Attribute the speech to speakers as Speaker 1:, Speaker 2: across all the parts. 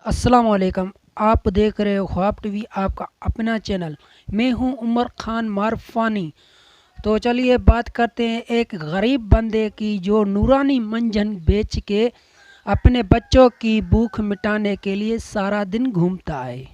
Speaker 1: अस्सलाम वालेकुम। आप देख रहे हो ख्वाब टीवी, आपका अपना चैनल। मैं हूं उमर खान मारफानी। तो चलिए बात करते हैं एक गरीब बंदे की जो नूरानी मंजन बेच के अपने बच्चों की भूख मिटाने के लिए सारा दिन घूमता है।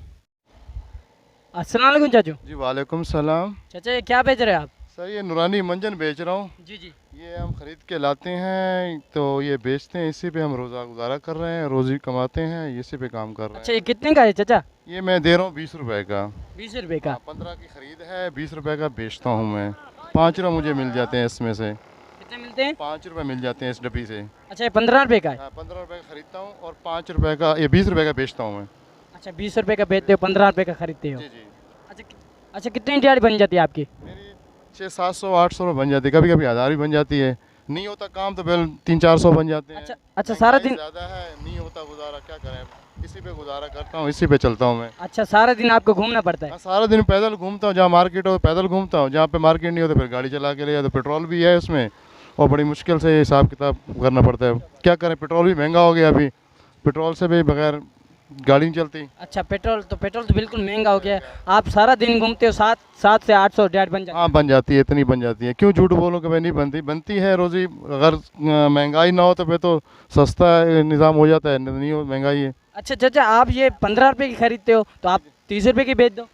Speaker 2: अस्सलाम वालेकुम चाचू।
Speaker 3: जी वालेकुम सलाम।
Speaker 2: चाचा ये क्या बेच रहे हैं आप?
Speaker 3: सर ये नूरानी मंजन बेच रहा हूँ।
Speaker 2: जी जी।
Speaker 3: ये हम ख़रीद के लाते हैं तो ये बेचते हैं, इसी पे हम रोज़ा गुजारा कर रहे हैं, रोज़ी कमाते हैं, इसी पे काम कर रहे
Speaker 2: अच्छा
Speaker 3: हैं।
Speaker 2: ये कितने का है चाचा?
Speaker 3: ये मैं दे रहा हूँ 20 रुपए का।
Speaker 2: 20 रुपए का।
Speaker 3: हाँ, 15 की ख़रीद है, 20 रुपए का बेचता हूँ मैं। 5 रुपये मुझे मिल जाते हैं इसमें से।
Speaker 2: कितने मिलते हैं?
Speaker 3: 5 रुपये मिल जाते हैं इस डब्बी से।
Speaker 2: अच्छा ये 15 रुपए का है।
Speaker 3: हाँ, 15 रुपए का ख़रीदता हूँ और 5 रुपए का, ये 20 रुपए का बेचता हूँ मैं।
Speaker 2: अच्छा 20 रुपए का बेचते हो, 15 रुपए का खरीदते हो।
Speaker 3: जी जी।
Speaker 2: अच्छा अच्छा कितनी दिहाड़ी बन जाती है आपकी?
Speaker 3: मेरी 600-700-800 में बन जाती है, कभी कभी 1000 भी बन जाती है। नहीं होता काम तो फिर 300-400 बन जाते हैं।
Speaker 2: अच्छा अच्छा सारा
Speaker 3: महंगाई
Speaker 2: दिन।
Speaker 3: ज़्यादा है, नहीं होता गुजारा, क्या करें, इसी पे गुजारा करता हूँ, इसी पे चलता हूँ मैं।
Speaker 2: अच्छा सारा दिन आपको घूमना पड़ता है।
Speaker 3: हाँ, सारा दिन पैदल घूमता हूँ, जहाँ मार्केट हो पैदल घूमता हूँ, जहाँ पे मार्केट नहीं हो तो फिर गाड़ी चला के ले जाता, पेट्रोल भी है उसमें और बड़ी मुश्किल से हिसाब किताब करना पड़ता है। क्या करें, पेट्रोल भी महंगा हो गया अभी, पेट्रोल से भी बगैर गाड़ी नहीं चलती।
Speaker 2: अच्छा पेट्रोल तो बिल्कुल महंगा हो गया है। आप सारा दिन घूमते हो, 700 से 800 दिहाड़ी बन जाती
Speaker 3: हाँ बन जाती है, इतनी बन जाती है, क्यों झूठ बोलूँ कि भाई नहीं बनती, बनती है रोज़ी। अगर महंगाई ना हो तो फिर तो सस्ता निज़ाम हो जाता है, नहीं हो महंगाई है।
Speaker 2: है। अच्छा चाचा आप ये 15 रुपए की खरीदते हो तो आप 30 रुपए की बेच दो।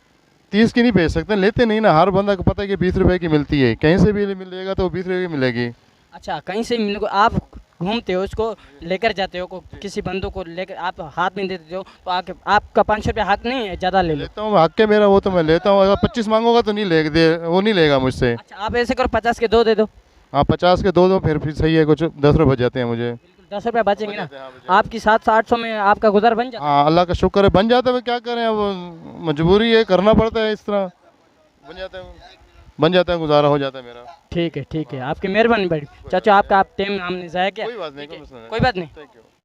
Speaker 3: 30 की नहीं बेच सकते, लेते नहीं ना, हर बंदा को पता है कि 20 रुपए की मिलती है, कहीं से भी मिलेगा तो 20 रुपए की मिलेगी।
Speaker 2: अच्छा कहीं से मिलने को आप घूमते हो, उसको लेकर जाते हो को किसी बंदों को लेकर आप हाथ में दे देते हो तो आके आपका 500 रुपया हक नहीं है, ज़्यादा ले लो।
Speaker 3: लेता हूँ, हक है मेरा, वो तो मैं लेता हूँ। अगर 25 मांगोगा तो नहीं ले दे, वो नहीं लेगा मुझसे।
Speaker 2: अच्छा आप ऐसे करो 50 के दो दे दो।
Speaker 3: हाँ 50 के दो दो, फिर सही है, कुछ 10 रुपए बच जाते हैं मुझे।
Speaker 2: बिल्कुल 10 रुपया बचेंगे
Speaker 3: बच
Speaker 2: ना।
Speaker 3: जाते हैं, हाँ बच जाते
Speaker 2: आपकी 700 से 800 में आपका गुजर बन जाता
Speaker 3: हैं। हाँ अल्लाह का शुक्र है, बन जाता है, क्या करें, अब मजबूरी है, करना पड़ता है, इस तरह बन जाता है, बन जाता है, गुजारा हो जाता है मेरा।
Speaker 2: है। ठीक है आपकी मेहरबानी बड़ी चाचा, आपका आप टाइम हमने ज़ाया किया।
Speaker 3: कोई बात नहीं,
Speaker 2: ठीक है,
Speaker 3: कोई मसला नहीं।
Speaker 2: कोई बात नहीं।
Speaker 3: Thank you.